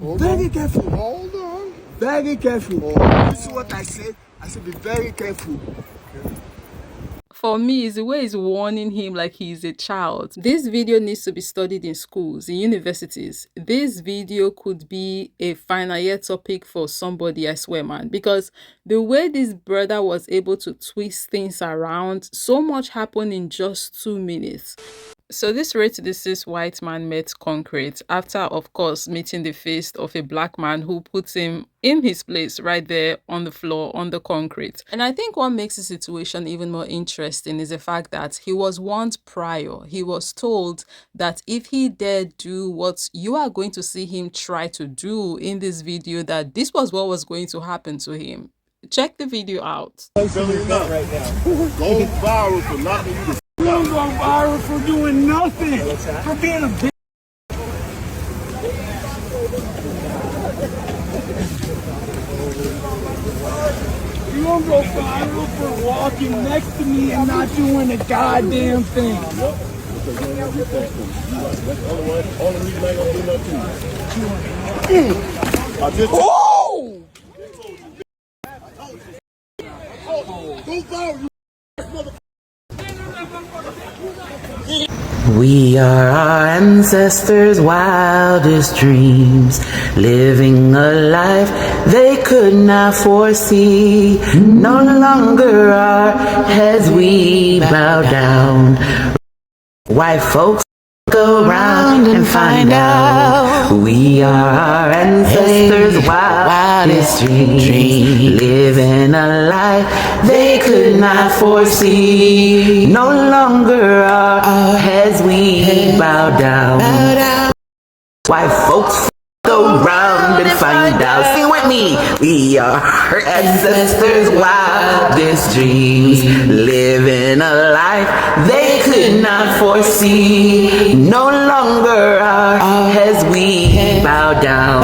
Very careful. Hold on. Very careful. This is what I said. I said be very careful. For me, it's the way he's warning him like he's a child. This video needs to be studied in schools, in universities. This video could be a final year topic for somebody, I swear, man. Because the way this brother was able to twist things around, so much happened in just 2 minutes. So this rate deceased white man met concrete after, of course, meeting the face of a black man who puts him in his place right there on the floor, on the concrete. And I think what makes the situation even more interesting is the fact that he was warned prior. He was told that if he dared do what you are going to see him try to do in this video, that this was what was going to happen to him. Check the video out. Right now. Go viral for knocking you to you don't go viral for doing nothing. For being a bitch. You don't go viral for walking next to me and not doing a goddamn thing. Only reason I gonna do nothing. I just oh! Go viral, you We are our ancestors' wildest dreams, living a life they could not foresee. No longer our heads we bow down. White folks go around and find out. We are our ancestors' wildest dreams, living a life they could not foresee. No longer our heads we bow down. White folks go round and find out. Sing with me. We are our ancestors' wildest dreams, living a life they could not foresee. No longer our heads we bow down.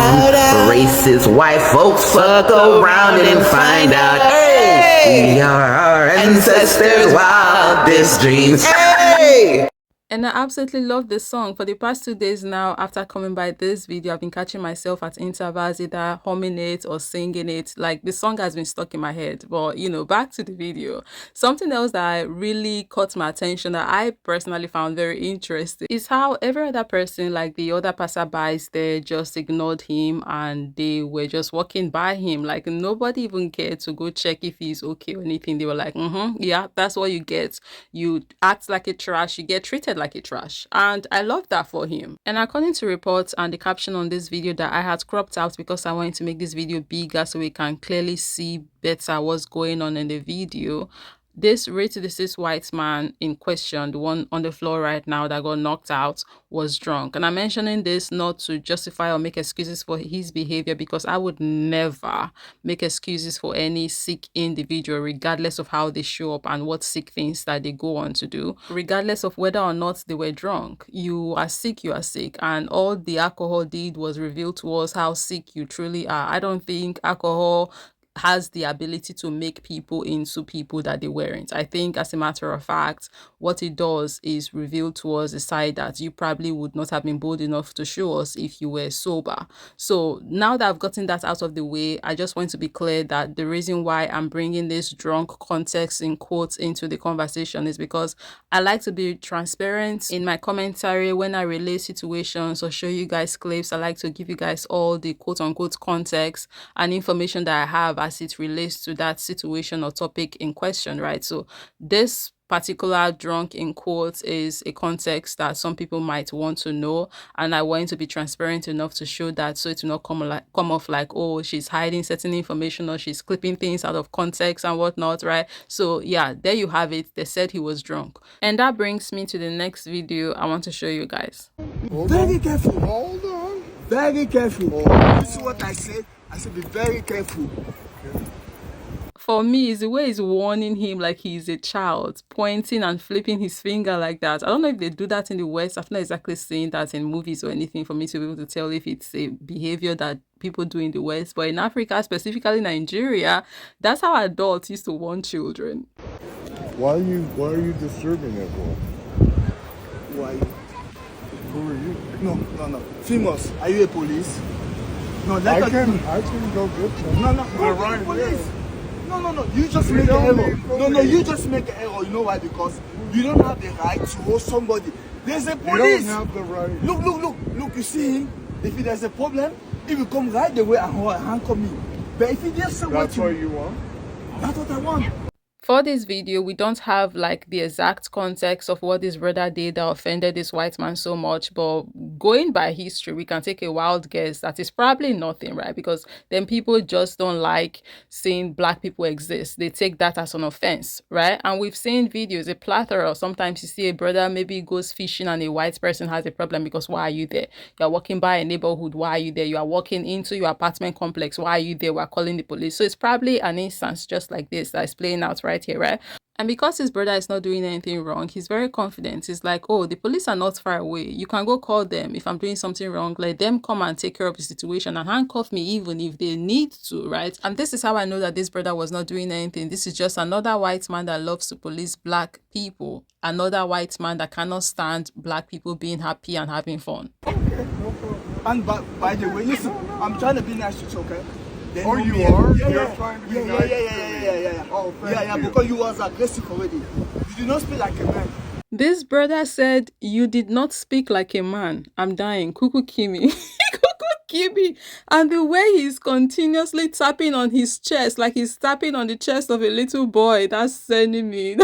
Racist white folks go round and find out. Hey, we are our ancestors' wildest dreams. Hey. And I absolutely love this song. For the past 2 days now, after coming by this video, I've been catching myself at intervals either humming it or singing it. Like, the song has been stuck in my head. But, you know, back to the video. Something else that really caught my attention that I personally found very interesting is how every other person, like the other passerbys there, just ignored him and they were just walking by him. Like, nobody even cared to go check if he's okay or anything. They were like, yeah, that's what you get. You act like a trash, you get treated like a trash. And I love that for him. And according to reports and the caption on this video that I had cropped out because I wanted to make this video bigger so we can clearly see better what's going on in the video, this racist white man in question, the one on the floor right now that got knocked out, was drunk. And I'm mentioning this not to justify or make excuses for his behavior, because I would never make excuses for any sick individual, regardless of how they show up and what sick things that they go on to do, regardless of whether or not they were drunk. You are sick, you are sick. And all the alcohol did was reveal to us how sick you truly are. I don't think alcohol has the ability to make people into people that they weren't. I think, as a matter of fact, what it does is reveal to us a side that you probably would not have been bold enough to show us if you were sober. So now that I've gotten that out of the way, I just want to be clear that the reason why I'm bringing this drunk context in quotes into the conversation is because I like to be transparent in my commentary when I relate situations or show you guys clips. I like to give you guys all the quote unquote context and information that I have as it relates to that situation or topic in question, right? So this particular drunk in quotes is a context that some people might want to know, and I want to be transparent enough to show that, so it will not come off like, oh, she's hiding certain information or she's clipping things out of context and whatnot, right? So yeah, there you have it. They said he was drunk, and that brings me to the next video I want to show you guys. very careful. Hold on. Very careful. This is what I said. I said be very careful. For me, is the way he's warning him like he's a child, pointing and flipping his finger like that. I don't know if they do that in the West. I've not exactly seen that in movies or anything for me to be able to tell if it's a behavior that people do in the West. But in Africa, specifically Nigeria, that's how adults used to warn children. Why are you disturbing it for? Why? Who are you? No. Famous. Are you a police? No, let us. I can go get them. No, go They're to right the police. there. No. You just We make an don't error. need No, police. you just make an error. You know why? Because you don't have the right to hold somebody. There's a You police. don't have the right. Look. You see him? If there's a problem, he will come right away and handcuff me. But if he just say what That's what you want? that's what I want. For this video, we don't have like the exact context of what this brother did that offended this white man so much, but going by history, we can take a wild guess that it's probably nothing, right? Because then people just don't like seeing black people exist. They take that as an offense, right? And we've seen videos, a plethora. Sometimes you see a brother maybe goes fishing and a white person has a problem because why are you there? You're walking by a neighborhood, why are you there? You are walking into your apartment complex, why are you there? We're calling the police. So it's probably an instance just like this that is playing out right here, right? And because his brother is not doing anything wrong, he's very confident. He's like, oh, the police are not far away. You can go call them. If I'm doing something wrong, let them come and take care of the situation and handcuff me even if they need to, right? And this is how I know that this brother was not doing anything. This is just another white man that loves to police black people. Another white man that cannot stand black people being happy and having fun. And by the way, listen, I'm trying to be nice to you, okay? They Oh, know you me. are? Yeah, You're trying to be nice to yeah. Oh, thank you. Because you was aggressive already. You did not speak like a man. This brother said, you did not speak like a man. I'm dying. Kuku Kimi. Kuku Kimi. And the way he's continuously tapping on his chest, like he's tapping on the chest of a little boy, that's sending me.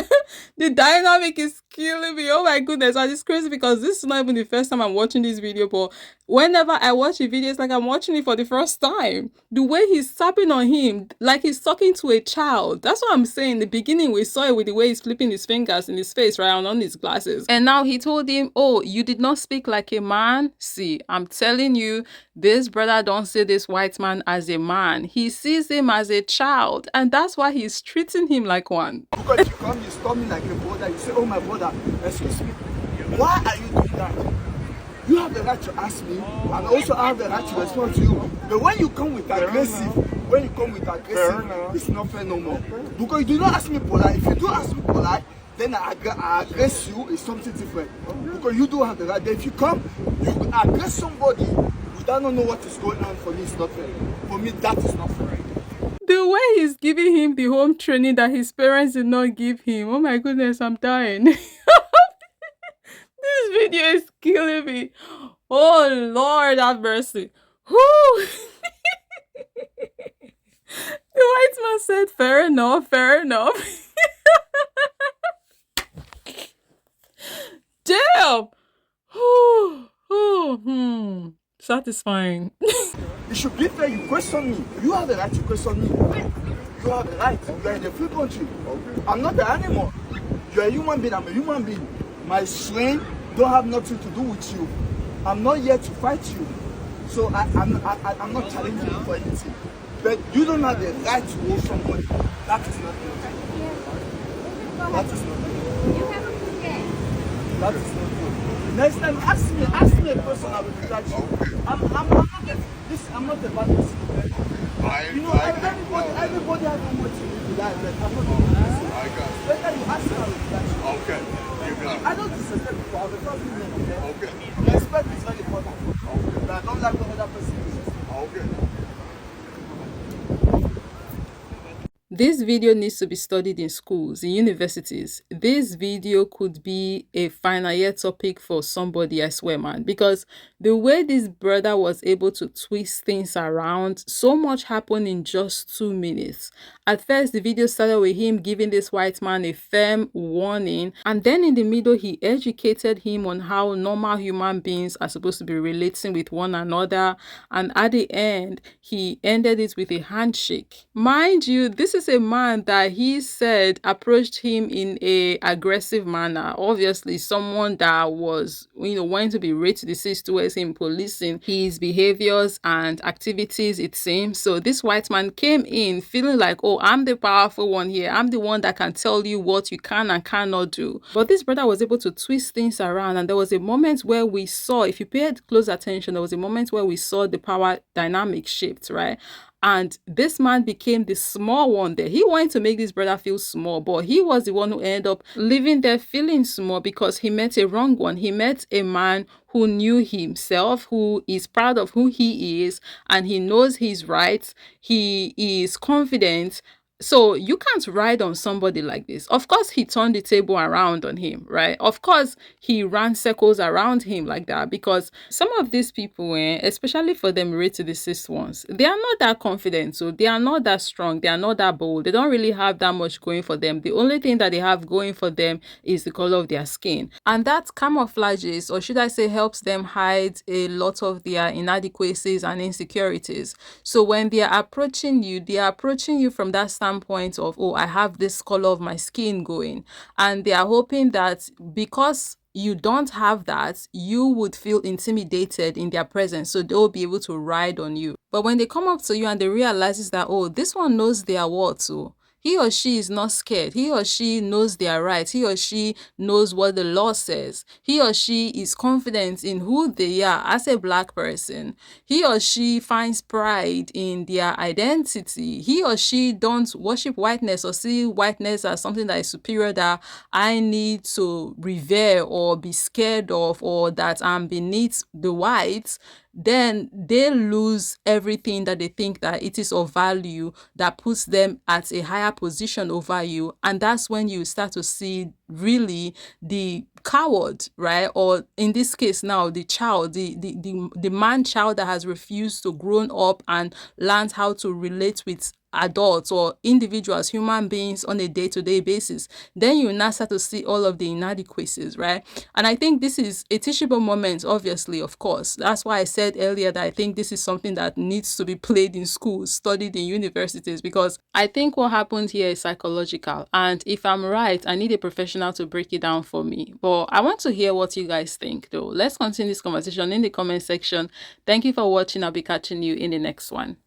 The dynamic is killing me. Oh my goodness. And it's crazy because this is not even the first time I'm watching this video, but whenever I watch a video, it's like I'm watching it for the first time. The way he's tapping on him, like he's talking to a child. That's what I'm saying. In the beginning, we saw it with the way he's flipping his fingers in his face, right, and on his glasses. And now he told him, oh, you did not speak like a man. See, I'm telling you, this brother don't see this white man as a man. He sees him as a child. And that's why he's treating him like one. Because you come, you stop me like a brother. You say, oh my brother, excuse me. Why are you doing that? You have the right to ask me, and also I have the right to respond to you. But when you come with aggressive, it's not fair no more. Because you do not ask me polite. If you do ask me polite, then I aggress you, it's something different. Because you do have the right. Then if you come, you aggress somebody without not know what is going on, for me, it's not fair. For me, that is not fair. The way he's giving him the home training that his parents did not give him. Oh my goodness, I'm dying. This video is killing me. Oh Lord, have mercy. Whew. The white man said, fair enough. Damn. Satisfying. You should be fair, you question me. You have the right to question me. You have the right. You are in a free country. I'm not an animal. You are a human being, I'm a human being. My strength don't have nothing to do with you. I'm not here to fight you. So I'm not challenging you for anything. But you don't have the right to hold somebody. That is not good. That is not good. You have a good day. That is not good. Next time, ask me a question, I will judge you. I'm not a bad person. You know, everybody has a way to live with that. I'm not a bad person. I got you. Better you ask me, I will judge you. Okay. You got it. I don't disrespect people, I will talk to them, okay? Okay. Respect is very important. But I don't like when other person disrespect. Okay. This video needs to be studied in schools, in universities. This video could be a final year topic for somebody, I swear, man. Because the way this brother was able to twist things around, so much happened in just 2 minutes. At first, the video started with him giving this white man a firm warning. And then in the middle, he educated him on how normal human beings are supposed to be relating with one another. And at the end, he ended it with a handshake. Mind you, this is a man that he said approached him in a aggressive manner. Obviously, someone that was, wanting to be racist towards him, policing his behaviors and activities, it seems. So this white man came in feeling like, oh, I'm the powerful one here. I'm the one that can tell you what you can and cannot do. But this brother was able to twist things around. And there was a moment where we saw, if you paid close attention, there was a moment where we saw the power dynamic shift, right? And this man became the small one there. He wanted to make this brother feel small, but he was the one who ended up living there feeling small because he met a wrong one. He met a man who knew himself, who is proud of who he is, and he knows his rights. He is confident. So you can't ride on somebody like this. Of course, he turned the table around on him, right? Of course, he ran circles around him like that because some of these people, especially for them narcissist ones, they are not that confident. So they are not that strong. They are not that bold. They don't really have that much going for them. The only thing that they have going for them is the color of their skin. And that camouflages, or should I say, helps them hide a lot of their inadequacies and insecurities. So when they are approaching you from that standpoint of, oh, I have this color of my skin going. And they are hoping that because you don't have that, you would feel intimidated in their presence, so they'll be able to ride on you. But when they come up to you and they realize that, oh, this one knows their worth, so he or she is not scared. He or she knows their rights. He or she knows what the law says. He or she is confident in who they are as a black person. He or she finds pride in their identity. He or she don't worship whiteness or see whiteness as something that is superior, that I need to revere or be scared of, or that I'm beneath the whites. Then they lose everything that they think that it is of value, that puts them at a higher position over you. And that's when you start to see really the coward, right? Or in this case now, the child, the man child that has refused to grow up and learn how to relate with adults or individuals, human beings on a day-to-day basis. Then you now start to see all of the inadequacies, right? And I think this is a teachable moment, obviously, of course. That's why I said earlier that I think this is something that needs to be played in schools, studied in universities, because I think what happened here is psychological. And if I'm right, I need a professional to break it down for me. But I want to hear what you guys think, though. Let's continue this conversation in the comment section. Thank you for watching. I'll be catching you in the next one.